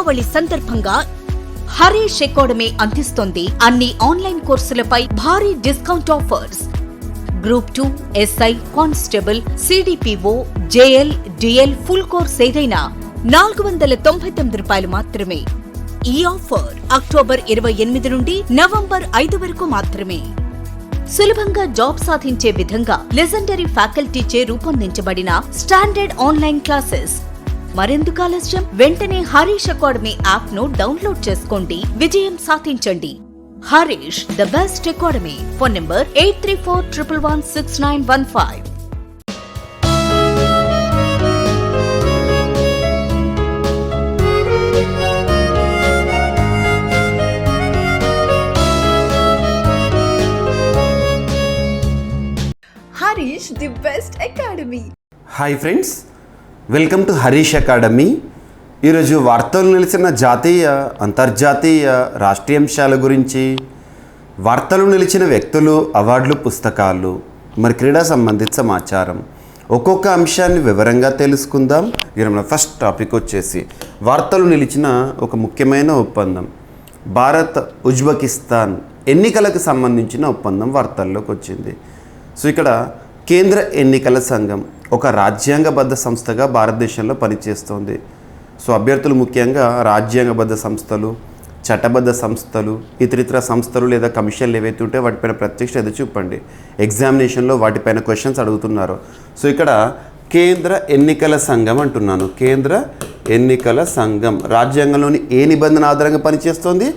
దీపావళి సందర్భంగా హరీష్ అకాడమీ అందిస్తోంది అన్ని ఆన్లైన్ కోర్సులపై భారీ discount offers. Group 2, SI, constable, CDPO, JL, DL full course ఏదైనా ₹499 మాత్రమే. ఈ ఆఫర్ అక్టోబర్ 28 నుండి నవంబర్ 5 వరకు మాత్రమే. సులభంగా జాబ్ సాధించే విధంగా లెజెండరీ ఫ్యాకల్టీచే రూపొందించబడిన స్టాండర్డ్ ఆన్లైన్ క్లాసెస్. మరెందుకు ఆలస్యం? వెంటనే హరీష్ అకాడమీ యాప్ ను డౌన్లోడ్ చేసుకోండి, విజయం సాధించండి. Harish the best academy. Phone number 8341116915. Harish the best academy. Hi friends, welcome to Harish academy. ఈరోజు వార్తలు నిలిచిన జాతీయ, అంతర్జాతీయ, రాష్ట్రీయ అంశాల గురించి, వార్తలు నిలిచిన వ్యక్తులు, అవార్డులు, పుస్తకాలు, మరి క్రీడా సంబంధిత సమాచారం, ఒక్కొక్క అంశాన్ని వివరంగా తెలుసుకుందాం. మన ఫస్ట్ టాపిక్ వచ్చేసి వార్తలు నిలిచిన ఒక ముఖ్యమైన ఒప్పందం, భారత్ ఉజ్బెకిస్తాన్ ఎన్నికలకు సంబంధించిన ఒప్పందం వార్తల్లోకి వచ్చింది. సో ఇక్కడ కేంద్ర ఎన్నికల సంఘం ఒక రాజ్యాంగబద్ధ సంస్థగా భారతదేశంలో పనిచేస్తోంది. సో అభ్యర్థులు ముఖ్యంగా రాజ్యాంగబద్ధ సంస్థలు, చట్టబద్ధ సంస్థలు, ఇతరితర సంస్థలు లేదా కమిషన్లు ఏవైతే ఉంటే వాటిపైన ప్రత్యక్ష ఎదురు చూపండి. ఎగ్జామినేషన్లో వాటిపైన క్వశ్చన్స్ అడుగుతున్నారు. సో ఇక్కడ కేంద్ర ఎన్నికల సంఘం అంటున్నాను. కేంద్ర ఎన్నికల సంఘం రాజ్యాంగంలోని ఏ నిబంధన ఆధారంగా పనిచేస్తోంది?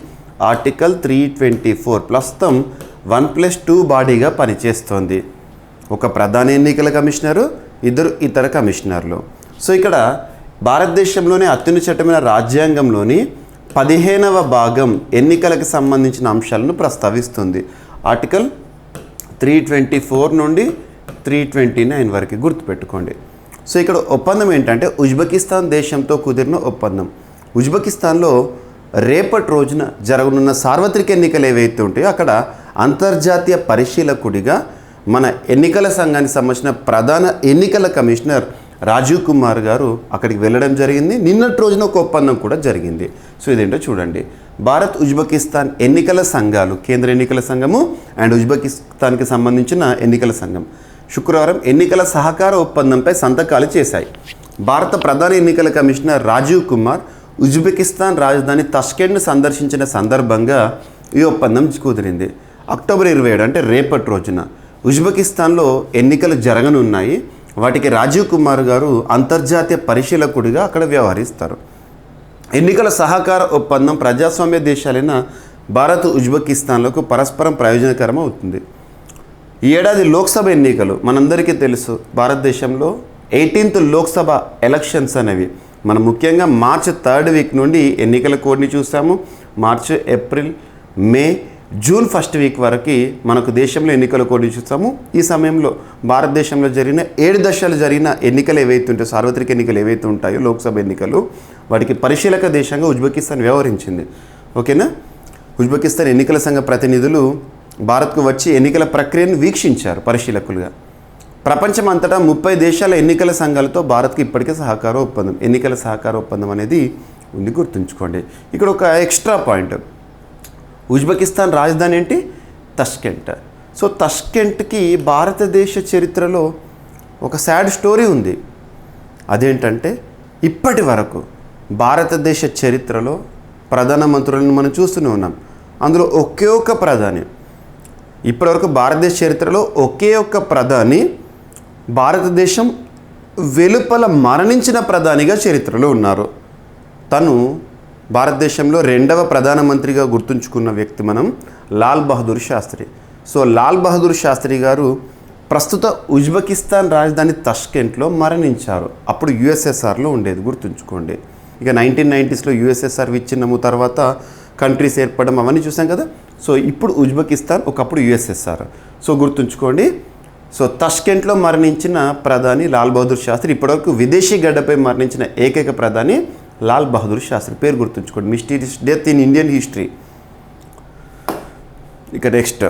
ఆర్టికల్ 324. ప్రస్తుతం 1+2 బాడీగా పనిచేస్తోంది. ఒక ప్రధాన ఎన్నికల కమిషనరు, 2 ఇతర కమిషనర్లు. సో ఇక్కడ భారతదేశంలోనే అత్యున్నత చట్టమైన రాజ్యాంగంలోని 15వ భాగం ఎన్నికలకు సంబంధించిన అంశాలను ప్రస్తావిస్తుంది. ఆర్టికల్ 324 నుండి 329 వరకు గుర్తుపెట్టుకోండి. సో ఇక్కడ ఒప్పందం ఏంటంటే ఉజ్బెకిస్తాన్ దేశంతో కుదిరిన ఒప్పందం. ఉజ్బెకిస్తాన్లో రేపటి రోజున జరగనున్న సార్వత్రిక ఎన్నికలు ఏవైతే ఉంటాయో అక్కడ అంతర్జాతీయ పరిశీలకుడిగా మన ఎన్నికల సంఘానికి సంబంధించిన ప్రధాన ఎన్నికల కమిషనర్ రాజీవ్ కుమార్ గారు అక్కడికి వెళ్ళడం జరిగింది. నిన్నటి రోజున ఒక ఒప్పందం కూడా జరిగింది. సో ఇదేంటో చూడండి. భారత్ ఉజ్బెకిస్తాన్ ఎన్నికల సంఘాలు, కేంద్ర ఎన్నికల సంఘము అండ్ ఉజ్బెకిస్తాన్కి సంబంధించిన ఎన్నికల సంఘం శుక్రవారం ఎన్నికల సహకార ఒప్పందంపై సంతకాలు చేశాయి. భారత ప్రధాన ఎన్నికల కమిషనర్ రాజీవ్ కుమార్ ఉజ్బెకిస్తాన్ రాజధాని తష్కెంట్ను సందర్శించిన సందర్భంగా ఈ ఒప్పందం కుదిరింది. అక్టోబర్ 27 అంటే రేపటి రోజున ఉజ్బెకిస్తాన్లో ఎన్నికలు జరగనున్నాయి. వాటికి రాజీవ్ కుమార్ గారు అంతర్జాతీయ పరిశీలకుడిగా అక్కడ వ్యవహరిస్తారు. ఎన్నికల సహకార ఒప్పందం ప్రజాస్వామ్య దేశాలైన భారత్ ఉజ్బెకిస్తాన్లకు పరస్పరం ప్రయోజనకరం అవుతుంది. ఈ ఏడాది లోక్సభ ఎన్నికలు మనందరికీ తెలుసు. భారతదేశంలో 18th లోక్సభ ఎలక్షన్స్ అనేవి మనం ముఖ్యంగా మార్చ్ 3rd వీక్ నుండి ఎన్నికల కోడ్ని చూసాము. మార్చ్, ఏప్రిల్, మే, జూన్ 1st వీక్ వరకు మనకు దేశంలో ఎన్నికల కోడ్ని చూస్తాము. ఈ సమయంలో భారతదేశంలో జరిగిన 7 దశలు జరిగిన ఎన్నికలు ఏవైతే ఉంటాయో, సార్వత్రిక ఎన్నికలు ఏవైతే ఉంటాయో, లోక్సభ ఎన్నికలు, వాటికి పరిశీలక దేశంగా ఉజ్బెకిస్తాన్ వ్యవహరించింది. ఓకేనా? ఉజ్బెకిస్తాన్ ఎన్నికల సంఘ ప్రతినిధులు భారత్కు వచ్చి ఎన్నికల ప్రక్రియను వీక్షించారు పరిశీలకులుగా. ప్రపంచం అంతటా 30 దేశాల ఎన్నికల సంఘాలతో భారత్కి ఇప్పటికే సహకార ఒప్పందం, ఎన్నికల సహకార ఒప్పందం అనేది ఉంది, గుర్తుంచుకోండి. ఇక్కడ ఒక ఎక్స్ట్రా పాయింట్, ఉజ్బెకిస్తాన్ రాజధాని ఏంటి? తష్కెంట్. సో తష్కెంట్కి భారతదేశ చరిత్రలో ఒక సాడ్ స్టోరీ ఉంది. అదేంటంటే ఇప్పటి వరకు భారతదేశ చరిత్రలో ప్రధానమంత్రులను మనం చూస్తూనే ఉన్నాం. అందులో ఒకే ఒక్క ప్రధాని, ఇప్పటివరకు భారతదేశ చరిత్రలో ఒకే ఒక్క ప్రధాని భారతదేశం వెలుపల మరణించిన ప్రధానిగా చరిత్రలో ఉన్నారు. తను భారతదేశంలో 2వ ప్రధానమంత్రిగా గుర్తుంచుకున్న వ్యక్తి మనం లాల్ బహదూర్ శాస్త్రి. సో లాల్ బహదూర్ శాస్త్రి గారు ప్రస్తుత ఉజ్బెకిస్తాన్ రాజధాని తష్కెంట్లో మరణించారు. అప్పుడు USSRలో ఉండేది, గుర్తుంచుకోండి. ఇక 1990sలో USSR విచ్ఛిన్నము తర్వాత కంట్రీస్ ఏర్పడడం అవన్నీ చూసాం కదా. సో ఇప్పుడు ఉజ్బెకిస్తాన్, ఒకప్పుడు USSR. సో గుర్తుంచుకోండి. సో తష్కెంట్లో మరణించిన ప్రధాని లాల్ బహదూర్ శాస్త్రి. ఇప్పటివరకు విదేశీ గడ్డపై మరణించిన ఏకైక ప్రధాని లాల్ బహదూర్ శాస్త్రి. పేరు గుర్తుంచుకోండి. Mysterious death in Indian history. ఇక నెక్స్ట్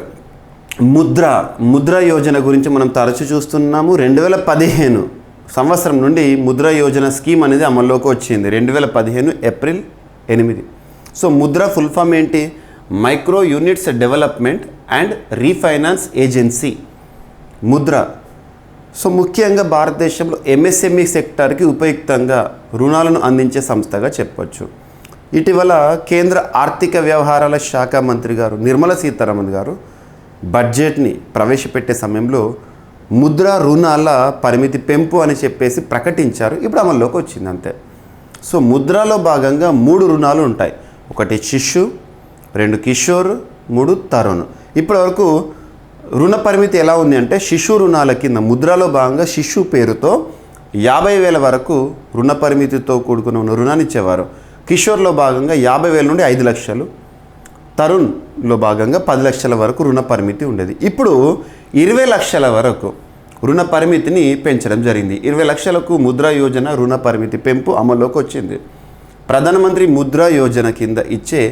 ముద్ర యోజన గురించి మనం తరచూ చూస్తున్నాము. 2015 సంవత్సరం నుండి ముద్ర యోజన స్కీమ్ అనేది అమల్లోకి వచ్చింది. 2015 April 8. So Mudra full form ఏంటి? Micro units development and refinance agency Mudra. So ముఖ్యంగా భారతదేశంలో ఎంఎస్ఎంఈ సెక్టార్కి ఉపయుక్తంగా రుణాలను అందించే సంస్థగా చెప్పొచ్చు. ఇటీవల కేంద్ర ఆర్థిక వ్యవహారాల శాఖ మంత్రి గారు నిర్మలా సీతారామన్ గారు బడ్జెట్ని ప్రవేశపెట్టే సమయంలో ముద్ర రుణాల పరిమితి పెంపు అని చెప్పేసి ప్రకటించారు. ఇప్పుడు అమల్లోకి వచ్చింది అంతే. సో ముద్రలో భాగంగా 3 రుణాలు ఉంటాయి. 1 శిశు, 2 కిషోర్, 3 తరుణ్. ఇప్పటివరకు రుణ పరిమితి ఎలా ఉంది అంటే శిశు రుణాల కింద ముద్రలో భాగంగా శిశు పేరుతో 50,000 వరకు రుణ పరిమితితో కూడుకున్న రుణాన్ని ఇచ్చేవారు. కిషోర్లో భాగంగా 50,000 నుండి 5 లక్షలు, తరుణ్లో భాగంగా 10 లక్షల వరకు రుణ పరిమితి ఉండేది. ఇప్పుడు 20 లక్షల వరకు రుణ పరిమితిని పెంచడం జరిగింది. 20 లక్షలకు ముద్రా యోజన రుణ పరిమితి పెంపు అమల్లోకి వచ్చింది. ప్రధానమంత్రి ముద్రా యోజన కింద ఇచ్చే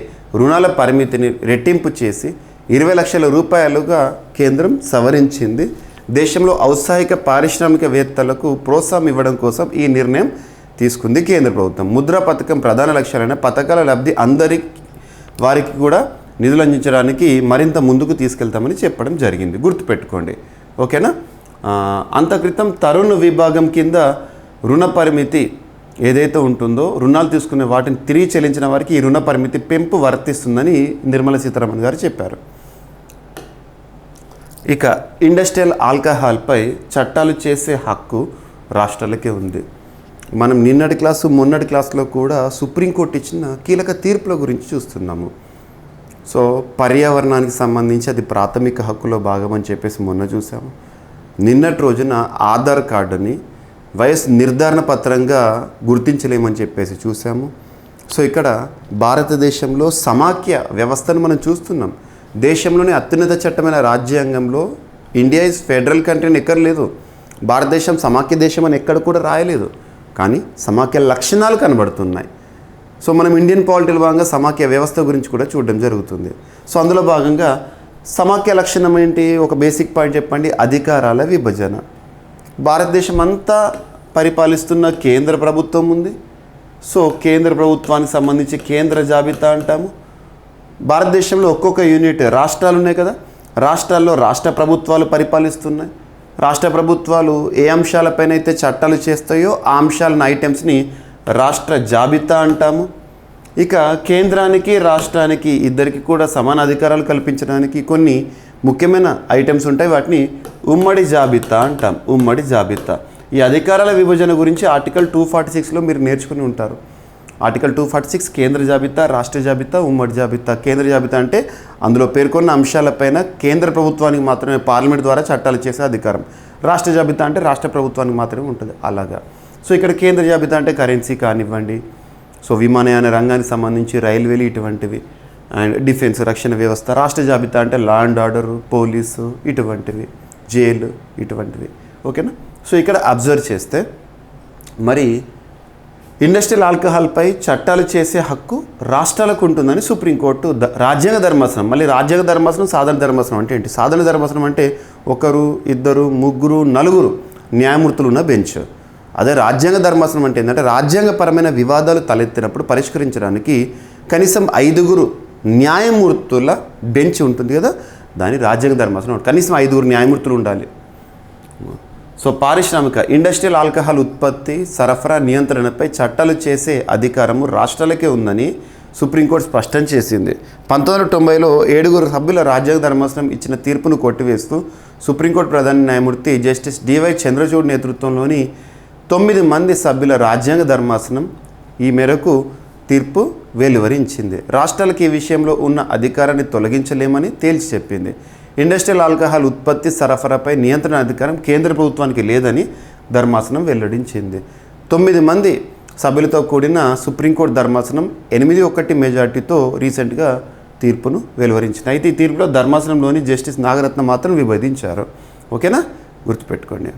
రుణాల పరిమితిని రెట్టింపు చేసి 20 లక్షల రూపాయలుగా కేంద్రం సవరించింది. దేశంలో ఔత్సాహిక పారిశ్రామికవేత్తలకు ప్రోత్సాహం ఇవ్వడం కోసం ఈ నిర్ణయం తీసుకుంది కేంద్ర ప్రభుత్వం. ముద్రా పథకం ప్రధాన లక్ష్యాలైన పథకాల లబ్ధి వారికి కూడా నిధులు అందించడానికి మరింత ముందుకు తీసుకెళ్తామని చెప్పడం జరిగింది. గుర్తుపెట్టుకోండి, ఓకేనా. అంత క్రితం తరుణ్ విభాగం కింద రుణ పరిమితి ఏదైతే ఉంటుందో రుణాలు తీసుకునే వాటిని తిరిగి చెల్లించిన వారికి ఈ రుణ పరిమితి పెంపు వర్తిస్తుందని నిర్మలా సీతారామన్ గారు చెప్పారు. ఇక ఇండస్ట్రియల్ ఆల్కహాల్పై చట్టాలు చేసే హక్కు రాష్ట్రాలకే ఉంది. మనం నిన్నటి క్లాసు మొన్నటి క్లాసులో కూడా సుప్రీంకోర్టు ఇచ్చిన కీలక తీర్పుల గురించి చూస్తున్నాము. సో పర్యావరణానికి సంబంధించి అది ప్రాథమిక హక్కులో భాగం అని చెప్పేసి మొన్న చూసాము. నిన్నటి రోజున ఆధార్ కార్డుని వయసు నిర్ధారణ పత్రంగా గుర్తించలేమని చెప్పేసి చూసాము. సో ఇక్కడ భారతదేశంలో సమాఖ్య వ్యవస్థను మనం చూస్తున్నాం. దేశంలోని అత్యున్నత చట్టమైన రాజ్యాంగంలో ఇండియా ఇస్ ఫెడరల్ కంట్రీ అని ఎక్కడ లేదు. భారతదేశం సమాఖ్య దేశం అని ఎక్కడ కూడా రాయలేదు. కానీ సమాఖ్య లక్షణాలు కనబడుతున్నాయి. సో మనం ఇండియన్ పాలిటీలో భాగంగా సమాఖ్య వ్యవస్థ గురించి కూడా చూడడం జరుగుతుంది. సో అందులో భాగంగా సమాఖ్య లక్షణం ఏంటి? ఒక బేసిక్ పాయింట్ చెప్పండి, అధికారాల విభజన. భారతదేశం అంతా పరిపాలిస్తున్న కేంద్ర ప్రభుత్వం ఉంది. సో కేంద్ర ప్రభుత్వానికి సంబంధించి కేంద్ర జాబితా అంటాము. భారతదేశంలో ఒక్కొక్క యూనిట్ రాష్ట్రాలు ఉన్నాయి కదా, రాష్ట్రాల్లో రాష్ట్ర ప్రభుత్వాలు పరిపాలిస్తున్నాయి. రాష్ట్ర ప్రభుత్వాలు ఏ అంశాలపైన అయితే చట్టాలు చేస్తాయో ఆ అంశాలను ఐటమ్స్ని రాష్ట్ర జాబితా అంటాము. ఇక కేంద్రానికి రాష్ట్రానికి ఇద్దరికి కూడా సమాన అధికారాలు కల్పించడానికి కొన్ని ముఖ్యమైన ఐటమ్స్ ఉంటాయి. వాటిని ఉమ్మడి జాబితా అంటాం. ఉమ్మడి జాబితా. ఈ అధికారాల విభజన గురించి ఆర్టికల్ 246లో మీరు నేర్చుకుని ఉంటారు. ఆర్టికల్ 246 కేంద్ర జాబితా, రాష్ట్ర జాబితా, ఉమ్మడి జాబితా. కేంద్ర జాబితా అంటే అందులో పేర్కొన్న అంశాలపైన కేంద్ర ప్రభుత్వానికి మాత్రమే పార్లమెంట్ ద్వారా చట్టాలు చేసే అధికారం. రాష్ట్ర జాబితా అంటే రాష్ట్ర ప్రభుత్వానికి మాత్రమే ఉంటుంది. అలాగా. సో ఇక్కడ కేంద్ర జాబితా అంటే కరెన్సీ కానివ్వండి, సో విమానయాన రంగానికి సంబంధించి రైల్వేలు ఇటువంటివి, అండ్ డిఫెన్స్ రక్షణ వ్యవస్థ. రాష్ట్ర జాబితా అంటే లా అండ్ ఆర్డర్, పోలీసు ఇటువంటివి, జైలు ఇటువంటివి. ఓకేనా. సో ఇక్కడ అబ్జర్వ్ చేస్తే మరి ఇండస్ట్రియల్ ఆల్కహాల్పై చట్టాలు చేసే హక్కు రాష్ట్రాలకు ఉంటుందని సుప్రీంకోర్టు రాజ్యాంగ ధర్మాసనం. మళ్ళీ రాజ్యాంగ ధర్మాసనం, సాధారణ ధర్మాసనం అంటే ఏంటి? సాధారణ ధర్మాసనం అంటే 1, 2, 3, 4 న్యాయమూర్తులు ఉన్న బెంచ్. అదే రాజ్యాంగ ధర్మాసనం అంటే ఏంటంటే రాజ్యాంగపరమైన వివాదాలు తలెత్తినప్పుడు పరిష్కరించడానికి కనీసం 5 న్యాయమూర్తుల బెంచ్ ఉంటుంది కదా, దాని రాజ్యాంగ ధర్మాసనం. కనీసం 5 న్యాయమూర్తులు ఉండాలి. సో పారిశ్రామిక ఇండస్ట్రియల్ ఆల్కహాల్ ఉత్పత్తి, సరఫరా, నియంత్రణపై చట్టాలు చేసే అధికారము రాష్ట్రాలకే ఉందని సుప్రీంకోర్టు స్పష్టం చేసింది. 1990లో 7 సభ్యుల రాజ్యాంగ ధర్మాసనం ఇచ్చిన తీర్పును కొట్టివేస్తూ సుప్రీంకోర్టు ప్రధాన న్యాయమూర్తి జస్టిస్ డివై చంద్రచూడ్ నేతృత్వంలోని 9 మంది సభ్యుల రాజ్యాంగ ధర్మాసనం ఈ మేరకు తీర్పు వెలువరించింది. రాష్ట్రాలకు ఈ విషయంలో ఉన్న అధికారాన్ని తొలగించలేమని తేల్చి చెప్పింది. ఇండస్ట్రియల్ ఆల్కహాల్ ఉత్పత్తి, సరఫరాపై నియంత్రణ అధికారం కేంద్ర ప్రభుత్వానికి లేదని ధర్మాసనం వెల్లడించింది. 9 మంది సభ్యులతో కూడిన సుప్రీంకోర్టు ధర్మాసనం 8-1 మెజార్టీతో రీసెంట్గా తీర్పును వెలువరించింది. అయితే ఈ తీర్పులో ధర్మాసనంలోని జస్టిస్ నాగరత్న మాత్రం విభేదించారు. ఓకేనా, గుర్తుపెట్టుకోండి.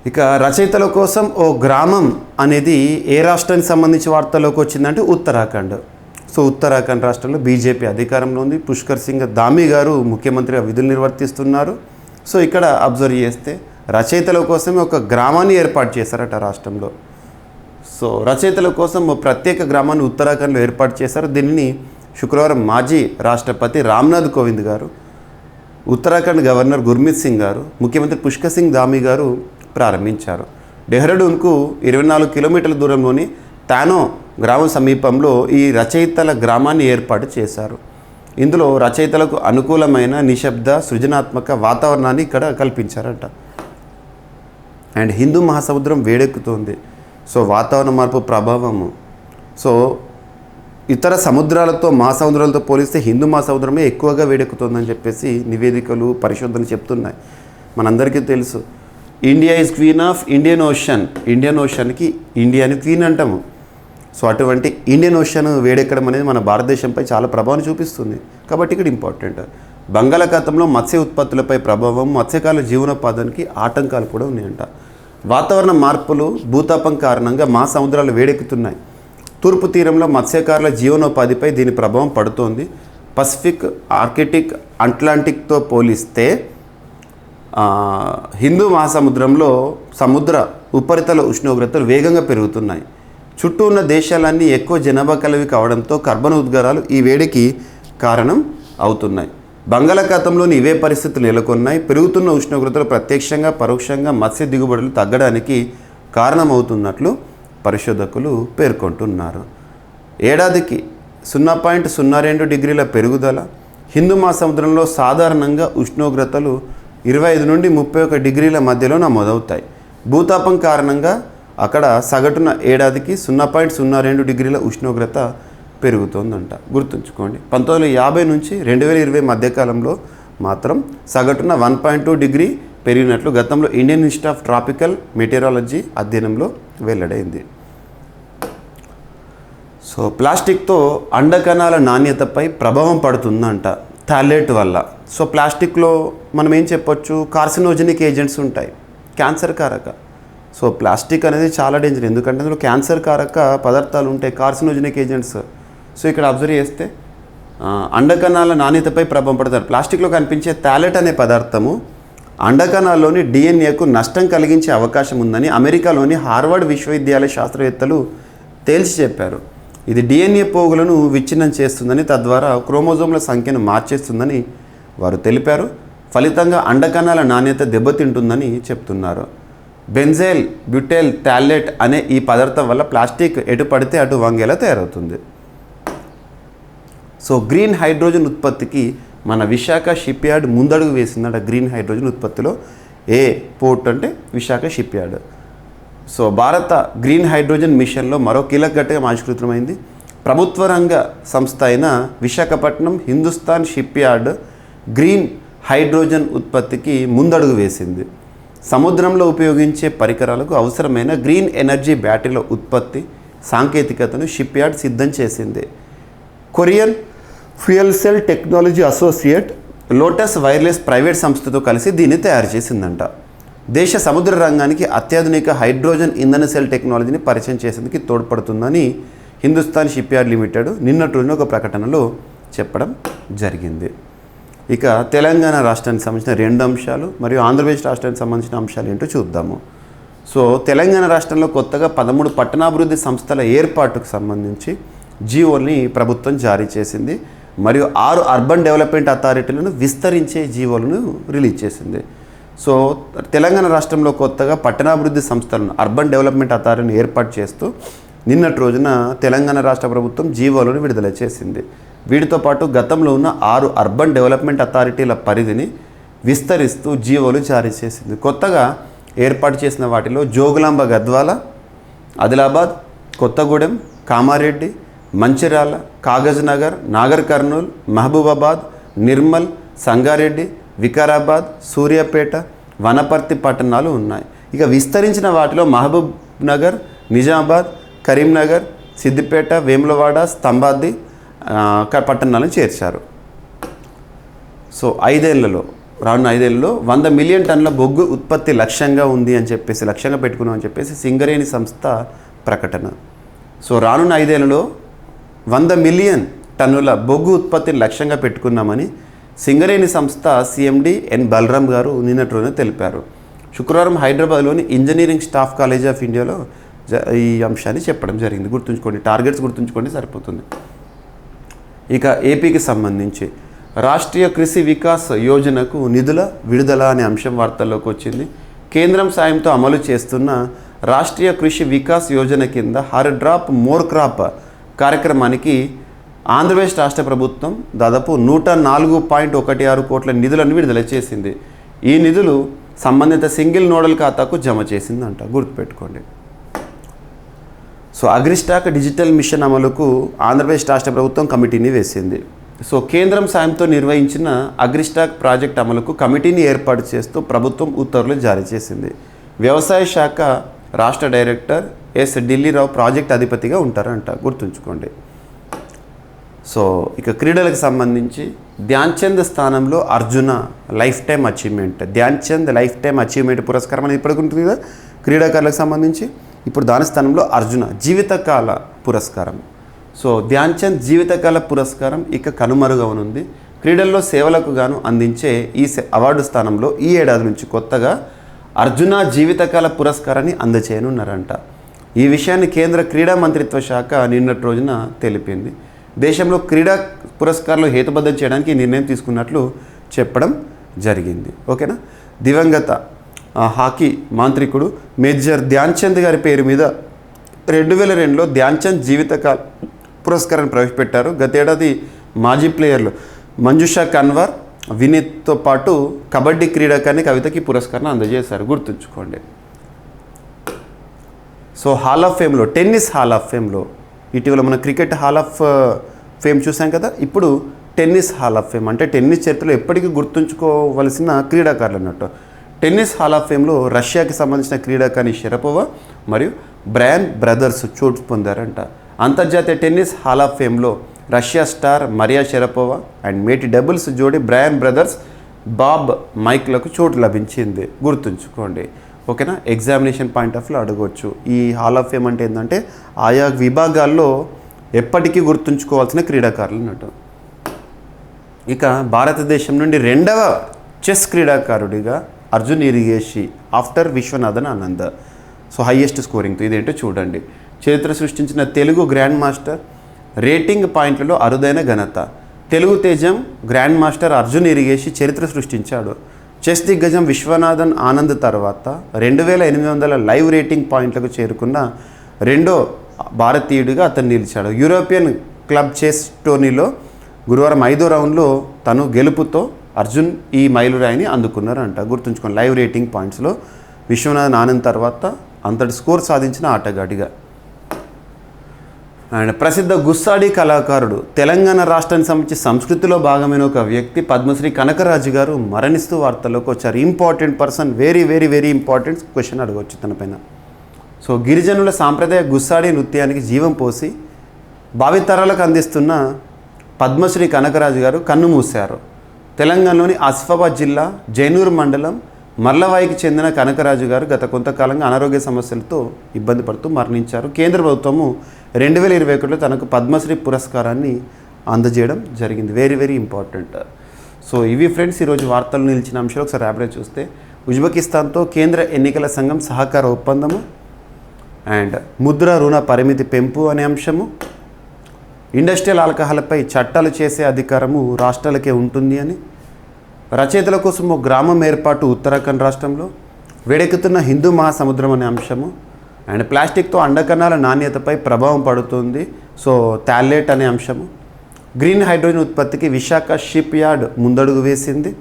ఇక రచయితల కోసం ఓ గ్రామం అనేది ఏ రాష్ట్రానికి సంబంధించి వార్తల్లోకి వచ్చిందంటే ఉత్తరాఖండ్. సో ఉత్తరాఖండ్ రాష్ట్రంలో బీజేపీ అధికారంలో ఉంది. పుష్కర్ సింగ్ ధామీ గారు ముఖ్యమంత్రిగా విధులు నిర్వర్తిస్తున్నారు. సో ఇక్కడ అబ్జర్వ్ చేస్తే రచయితల కోసమే ఒక గ్రామాన్ని ఏర్పాటు చేశారట రాష్ట్రంలో. సో రచయితల కోసం ఓ ప్రత్యేక గ్రామాన్ని ఉత్తరాఖండ్లో ఏర్పాటు చేశారు. దీనిని శుక్రవారం మాజీ రాష్ట్రపతి రామ్నాథ్ కోవింద్ గారు, ఉత్తరాఖండ్ గవర్నర్ గుర్మీత్ సింగ్ గారు, ముఖ్యమంత్రి పుష్కర్ సింగ్ ధామీ గారు ప్రారంభించారు. డెహ్రాడూన్కు 24 కిలోమీటర్ల దూరంలోని తానో గ్రామం సమీపంలో ఈ రచయితల గ్రామాన్ని ఏర్పాటు చేశారు. ఇందులో రచయితలకు అనుకూలమైన నిశ్శబ్ద సృజనాత్మక వాతావరణాన్ని ఇక్కడ కల్పించారట. అండ్ హిందూ మహాసముద్రం వేడెక్కుతోంది. సో వాతావరణ మార్పు ప్రభావము. సో ఇతర సముద్రాలతో మహాసముద్రాలతో పోలిస్తే హిందూ మహాసముద్రమే ఎక్కువగా వేడెక్కుతోందని చెప్పేసి నివేదికలు పరిశోధనలు చెప్తున్నాయి. మనందరికీ తెలుసు India is queen of Indian ocean. Indian ఓషన్కి ఇండియాని క్వీన్ అంటాము. సో అటువంటి ఇండియన్ ఓషన్ వేడెక్కడం అనేది మన భారతదేశంపై చాలా ప్రభావం చూపిస్తుంది. కాబట్టి ఇక్కడ ఇంపార్టెంట్. బంగాళాఖాతంలో మత్స్య ఉత్పత్తులపై ప్రభావం, మత్స్యకారుల జీవనోపాధానికి ఆటంకాలు కూడా ఉన్నాయంట. వాతావరణ మార్పులు, భూతాపం కారణంగా మహాసముద్రాలు వేడెక్కుతున్నాయి. తూర్పు తీరంలో మత్స్యకారుల జీవనోపాధిపై దీని ప్రభావం పడుతోంది. పసిఫిక్, ఆర్కిటిక్, అట్లాంటిక్తో పోలిస్తే హిందూ మహాసముద్రంలో సముద్ర ఉపరితల ఉష్ణోగ్రతలు వేగంగా పెరుగుతున్నాయి. చుట్టూ ఉన్న దేశాలన్నీ ఎక్కువ జనాభా కలవి కావడంతో కర్బన ఉద్గారాలు ఈ వేడికి కారణం అవుతున్నాయి. బంగాళాఖాతంలోని ఇవే పరిస్థితులు నెలకొన్నాయి. పెరుగుతున్న ఉష్ణోగ్రతలు ప్రత్యక్షంగా పరోక్షంగా మత్స్య దిగుబడులు తగ్గడానికి కారణమవుతున్నట్లు పరిశోధకులు పేర్కొంటున్నారు. ఏడాదికి 0.02 డిగ్రీల పెరుగుదల. హిందూ మహాసముద్రంలో సాధారణంగా ఉష్ణోగ్రతలు 25 నుండి 31 డిగ్రీల మధ్యలో నమోదవుతాయి. భూతాపం కారణంగా అక్కడ సగటున ఏడాదికి 0.02 డిగ్రీల ఉష్ణోగ్రత పెరుగుతోందంట. గుర్తుంచుకోండి, 1950 నుంచి 2020 మధ్యకాలంలో మాత్రం సగటున 1.2 డిగ్రీ పెరిగినట్లు గతంలో Indian institute of tropical meteorology అధ్యయనంలో వెల్లడైంది. సో ప్లాస్టిక్తో అండకణాల నాణ్యతపై ప్రభావం పడుతుందంట థాలేట్ వల్ల. సో ప్లాస్టిక్లో మనం ఏం చెప్పొచ్చు, కార్సినోజెనిక్ ఏజెంట్స్ ఉంటాయి, క్యాన్సర్ కారక. సో ప్లాస్టిక్ అనేది చాలా డేంజర్, ఎందుకంటే అందులో క్యాన్సర్ కారక పదార్థాలు ఉంటాయి, కార్సినోజెనిక్ ఏజెంట్స్. సో ఇక్కడ అబ్జర్వ్ చేస్తే అండకణాల నాణ్యతపై ప్రభావం పడతారు. ప్లాస్టిక్లో కనిపించే థాలేట్ అనే పదార్థము అండకణాల్లోని డిఎన్ఏకు నష్టం కలిగించే అవకాశం ఉందని అమెరికాలోని హార్వర్డ్ విశ్వవిద్యాలయ శాస్త్రవేత్తలు తేల్చి చెప్పారు. ఇది డిఎన్ఏ పోగులను విచ్ఛిన్నం చేస్తుందని, తద్వారా క్రోమోజోమ్ల సంఖ్యను మార్చేస్తుందని వారు తెలిపారు. ఫలితంగా అండకణాల నాణ్యత దెబ్బతింటుందని చెప్తున్నారు. బెంజైల్ బ్యూటైల్ థాలేట్ అనే ఈ పదార్థం వల్ల ప్లాస్టిక్ ఎటు పడితే అటు వంగేలా తయారవుతుంది. సో గ్రీన్ హైడ్రోజన్ ఉత్పత్తికి మన విశాఖ షిప్ యార్డ్ ముందడుగు వేసిందట. గ్రీన్ హైడ్రోజన్ ఉత్పత్తిలో ఏ పోర్ట్ అంటే విశాఖ షిప్ యార్డ్. సో భారత గ్రీన్ హైడ్రోజన్ మిషన్లో మరో కీలక ఘట్టం ఆవిష్కృతమైంది. ప్రభుత్వ రంగ సంస్థ అయిన Visakhapatnam Hindustan ship yard green hydrogen ఉత్పత్తికి ముందడుగు వేసింది. సముద్రంలో ఉపయోగించే పరికరాలకు అవసరమైన గ్రీన్ ఎనర్జీ బ్యాటరీల ఉత్పత్తి సాంకేతికతను షిప్ యార్డ్ సిద్ధం చేసింది. Korean fuel cell technology associate lotus wireless private సంస్థతో కలిసి దీన్ని తయారు చేసిందంట. దేశ సముద్ర రంగానికి అత్యాధునిక హైడ్రోజన్ ఇంధన సెల్ టెక్నాలజీని పరిచయం చేసేందుకు తోడ్పడుతుందని హిందుస్థాన్ షిప్ యార్డ్ లిమిటెడ్ నిన్నటి రోజున ఒక ప్రకటనలో చెప్పడం జరిగింది. ఇక తెలంగాణ రాష్ట్రానికి సంబంధించిన 2 అంశాలు మరియు ఆంధ్రప్రదేశ్ రాష్ట్రానికి సంబంధించిన అంశాలు ఏంటో చూద్దాము. సో తెలంగాణ రాష్ట్రంలో కొత్తగా 13 పట్టణాభివృద్ధి సంస్థల ఏర్పాటుకు సంబంధించి జీవోల్ని ప్రభుత్వం జారీ చేసింది. మరియు 6 అర్బన్ డెవలప్మెంట్ అథారిటీలను విస్తరించే జీవోలను రిలీజ్ చేసింది. సో తెలంగాణ రాష్ట్రంలో కొత్తగా పట్టణాభివృద్ధి సంస్థలను అర్బన్ డెవలప్మెంట్ అథారిటీని ఏర్పాటు చేస్తూ నిన్నటి రోజున తెలంగాణ రాష్ట్ర ప్రభుత్వం జీవోలను విడుదల చేసింది. వీటితో పాటు గతంలో ఉన్న 6 అర్బన్ డెవలప్మెంట్ అథారిటీల పరిధిని విస్తరిస్తూ జీవోలు జారీ చేసింది. కొత్తగా ఏర్పాటు చేసిన వాటిలో జోగులాంబ గద్వాల, ఆదిలాబాద్, కొత్తగూడెం, కామారెడ్డి, మంచిర్యాల, కాగజ్ నగర్, నాగర్ కర్నూల్, మహబూబాబాద్, నిర్మల్, సంగారెడ్డి, వికారాబాద్, సూర్యాపేట, వనపర్తి పట్టణాలు ఉన్నాయి. ఇక విస్తరించిన వాటిలో మహబూబ్ నగర్, నిజామాబాద్, కరీంనగర్, సిద్దిపేట, వేములవాడ, స్తంభాద్రి పట్టణాలను చేర్చారు. సో రానున్న 5 ఏళ్లలో 100 మిలియన్ టన్నుల బొగ్గు ఉత్పత్తి లక్ష్యంగా ఉంది అని చెప్పేసి లక్ష్యంగా పెట్టుకున్నాం అని చెప్పేసి సింగరేణి సంస్థ ప్రకటన. సో రానున్న 5 ఏళ్లలో 100 మిలియన్ టన్నుల బొగ్గు ఉత్పత్తిని లక్ష్యంగా పెట్టుకున్నామని సింగరేణి సంస్థ సిఎండి ఎన్ బలరాం గారు నిన్నటి రోజున తెలిపారు. శుక్రవారం హైదరాబాద్లోని ఇంజనీరింగ్ స్టాఫ్ కాలేజ్ ఆఫ్ ఇండియాలో ఈ అంశాన్ని చెప్పడం జరిగింది. గుర్తుంచుకోండి, టార్గెట్స్ గుర్తుంచుకోండి సరిపోతుంది. ఇక ఏపీకి సంబంధించి రాష్ట్రీయ కృషి వికాస్ యోజనకు నిధుల విడుదల అనే అంశం వార్తల్లోకి వచ్చింది. కేంద్రం సాయంతో అమలు చేస్తున్న రాష్ట్రీయ కృషి వికాస్ యోజన కింద హర్ డ్రాప్ మోర్ క్రాప్ కార్యక్రమానికి ఆంధ్రప్రదేశ్ రాష్ట్ర ప్రభుత్వం దాదాపు 104.16 కోట్ల నిధులను విడుదల చేసింది. ఈ నిధులు సంబంధిత సింగిల్ నోడల్ ఖాతాకు జమ చేసిందంట, గుర్తుపెట్టుకోండి. సో అగ్రిస్టాక్ డిజిటల్ మిషన్ అమలుకు ఆంధ్రప్రదేశ్ రాష్ట్ర ప్రభుత్వం కమిటీని వేసింది. సో కేంద్రం సాయంతో నిర్వహించిన అగ్రిస్టాక్ ప్రాజెక్ట్ అమలుకు కమిటీని ఏర్పాటు చేస్తూ ప్రభుత్వం ఉత్తర్వులు జారీ చేసింది. వ్యవసాయ శాఖ రాష్ట్ర డైరెక్టర్ ఎస్ ఢిల్లీరావు ప్రాజెక్ట్ అధిపతిగా ఉంటారంట, గుర్తుంచుకోండి. సో ఇక క్రీడలకు సంబంధించి ధ్యాన్ చంద్ స్థానంలో Arjuna life time achievement, Dhyan Chand life time achievement పురస్కారం అనేది ఇప్పటికి ఉంటుంది కదా క్రీడాకారులకు సంబంధించి. ఇప్పుడు దాని స్థానంలో అర్జున జీవితకాల పురస్కారం. సో ధ్యాన్ చంద్ జీవితకాల పురస్కారం ఇక కనుమరుగవనుంది. క్రీడల్లో సేవలకు గాను అందించే ఈ అవార్డు స్థానంలో ఈ ఏడాది నుంచి కొత్తగా అర్జున జీవితకాల పురస్కారాన్ని అందచేయనున్నారంట. ఈ విషయాన్ని కేంద్ర క్రీడా మంత్రిత్వ శాఖ నిన్నటి రోజున తెలిపింది. దేశంలో క్రీడా పురస్కారాలు హేతుబద్ధం చేయడానికి ఈ నిర్ణయం తీసుకున్నట్లు చెప్పడం జరిగింది. ఓకేనా. దివంగత హాకీ మాంత్రికుడు మేజర్ ధ్యాన్ చంద్ గారి పేరు మీద 2002లో ధ్యాన్ చంద్ జీవితకాల పురస్కారాన్ని ప్రవేశపెట్టారు. గతేడాది మాజీ ప్లేయర్లు మంజుషా కన్వర్, వినీత్తో పాటు కబడ్డీ క్రీడాకారిణి కవితకి పురస్కారాన్ని అందజేశారు, గుర్తుంచుకోండి. సో హాల్ ఆఫ్ ఫేమ్లో, టెన్నిస్ హాల్ ఆఫ్ ఫేమ్లో ఇటీవల మన క్రికెట్ హాల్ ఆఫ్ ఫేమ్ చూసాం కదా, ఇప్పుడు టెన్నిస్ హాల్ ఆఫ్ ఫేమ్ అంటే టెన్నిస్ చరిత్రలో ఎప్పటికీ గుర్తుంచుకోవలసిన క్రీడాకారులు అన్నట్టు. టెన్నిస్ హాల్ ఆఫ్ ఫేమ్లో రష్యాకి సంబంధించిన క్రీడాకారిణి షరపోవా మరియు బ్రయాన్ బ్రదర్స్ చోటు పొందారంట. అంతర్జాతీయ టెన్నిస్ హాల్ ఆఫ్ ఫేమ్లో Russia star Maria Sharapova and మేటి డబుల్స్ జోడి బ్రయాన్ బ్రదర్స్ బాబ్ మైక్లకు చోటు లభించింది, గుర్తుంచుకోండి. ఓకేనా. ఎగ్జామినేషన్ పాయింట్ ఆఫ్ వ్యూ అడగవచ్చు. ఈ హాల్ ఆఫ్ ఫేమ్ అంటే ఏంటంటే ఆయా విభాగాల్లో ఎప్పటికీ గుర్తుంచుకోవాల్సిన క్రీడాకారులు అన్నట్టు. ఇక భారతదేశం నుండి 2వ చెస్ క్రీడాకారుడిగా Arjun Erigaisi after Viswanathan Anand. So highest స్కోరింగ్తో ఇదేంటో చూడండి. చరిత్ర సృష్టించిన తెలుగు గ్రాండ్ మాస్టర్, రేటింగ్ పాయింట్లలో అరుదైన ఘనత. తెలుగు తేజం గ్రాండ్ మాస్టర్ అర్జున్ ఇరిగేషి చరిత్ర సృష్టించాడు. చెస్ దిగ్గజం విశ్వనాథన్ ఆనంద్ తర్వాత 2800 లైవ్ రేటింగ్ పాయింట్లకు చేరుకున్న 2వ భారతీయుడిగా అతను నిలిచాడు. యూరోపియన్ క్లబ్ చెస్ టోర్నీలో గురువారం 5వ రౌండ్లో తను గెలుపుతో అర్జున్ ఈ మైలురాయిని అందుకున్నారంట, గుర్తుంచుకోండి. లైవ్ రేటింగ్ పాయింట్స్లో విశ్వనాథన్ ఆనంద్ తర్వాత అంతటి స్కోర్ సాధించిన ఆటగాడిగా. అండ్ ప్రసిద్ధ గుస్సాడి కళాకారుడు, తెలంగాణ రాష్ట్రానికి సంబంధించి సంస్కృతిలో భాగమైన ఒక వ్యక్తి పద్మశ్రీ కనకరాజు గారు మరణిస్తూ వార్తల్లోకి వచ్చారు. Important person, very very very important question అడగవచ్చు తన పైన. సో గిరిజనుల సాంప్రదాయ గుస్సాడి నృత్యానికి జీవం పోసి భావితరాలకు అందిస్తున్న పద్మశ్రీ కనకరాజు గారు కన్నుమూశారు. తెలంగాణలోని ఆసిఫాబాద్ జిల్లా జైనూర్ మండలం మర్లవాయికి చెందిన కనకరాజు గారు గత కొంతకాలంగా అనారోగ్య సమస్యలతో ఇబ్బంది పడుతూ మరణించారు. కేంద్ర ప్రభుత్వము 2021లో తనకు పద్మశ్రీ పురస్కారాన్ని అందజేయడం జరిగింది. Very very important. సో ఇవి ఫ్రెండ్స్ ఈరోజు వార్తలు నిలిచిన అంశాలు. ఒకసారి యావరేజ్ చూస్తే ఉజ్బెకిస్తాన్తో కేంద్ర ఎన్నికల సంఘం సహకార ఒప్పందము అండ్ ముద్ర రుణ పరిమితి పెంపు అనే అంశము, ఇండస్ట్రియల్ ఆల్కహాల్పై చట్టాలు చేసే అధికారము రాష్ట్రాలకే ఉంటుంది అని, రచయితల కోసం ఒక గ్రామం ఏర్పాటు ఉత్తరాఖండ్ రాష్ట్రంలో, వేడెక్కుతున్న హిందూ మహాసముద్రం అనే అంశము అండ్ ప్లాస్టిక్తో అండకణాల నాణ్యతపై ప్రభావం పడుతుంది, సో థాలేట్ అనే అంశము, గ్రీన్ హైడ్రోజన్ ఉత్పత్తికి విశాఖ షిప్ యార్డ్ ముందడుగు వేసింది,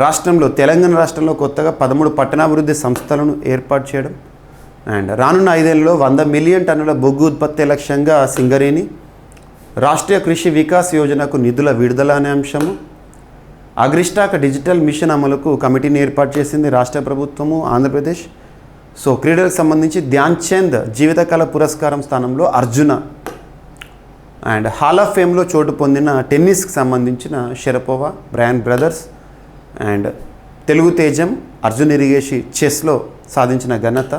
రాష్ట్రంలో తెలంగాణ రాష్ట్రంలో కొత్తగా 13 పట్టణాభివృద్ధి సంస్థలను ఏర్పాటు చేయడం అండ్ రానున్న 5 ఏళ్లలో 100 మిలియన్ టన్నుల బొగ్గు ఉత్పత్తి లక్ష్యంగా సింగరేణి, రాష్ట్రీయ కృషి వికాస్ యోజనకు నిధుల విడుదల అనే అంశము, అగ్రిస్టాక్ డిజిటల్ మిషన్ అమలుకు కమిటీని ఏర్పాటు చేసింది రాష్ట్ర ప్రభుత్వము ఆంధ్రప్రదేశ్. సో క్రీడలకు సంబంధించి ధ్యాన్ చంద్ జీవితకాల పురస్కారం స్థానంలో అర్జున అండ్ హాల్ ఆఫ్ ఫేమ్లో చోటు పొందిన టెన్నిస్కి సంబంధించిన Sharapova, Bryan brothers and Telugu తేజం అర్జున్ ఇరిగేషి చెస్లో సాధించిన ఘనత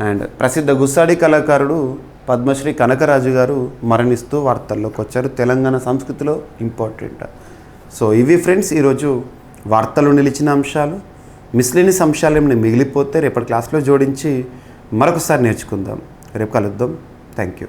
అండ్ ప్రసిద్ధ గుస్సాడి కళాకారుడు పద్మశ్రీ కనకరాజు గారు మరణిస్తూ వార్తల్లోకి వచ్చారు. తెలంగాణ సంస్కృతిలో ఇంపార్టెంట్. సో ఇవి ఫ్రెండ్స్ ఈరోజు వార్తలు నిలిచిన అంశాలు. మిస్లేనియస్ అంశాలు ఏమైనా మిగిలిపోతే రేపటి క్లాస్లో జోడించి మరొకసారి నేర్చుకుందాం. రేపు కలుద్దాం. Thank you.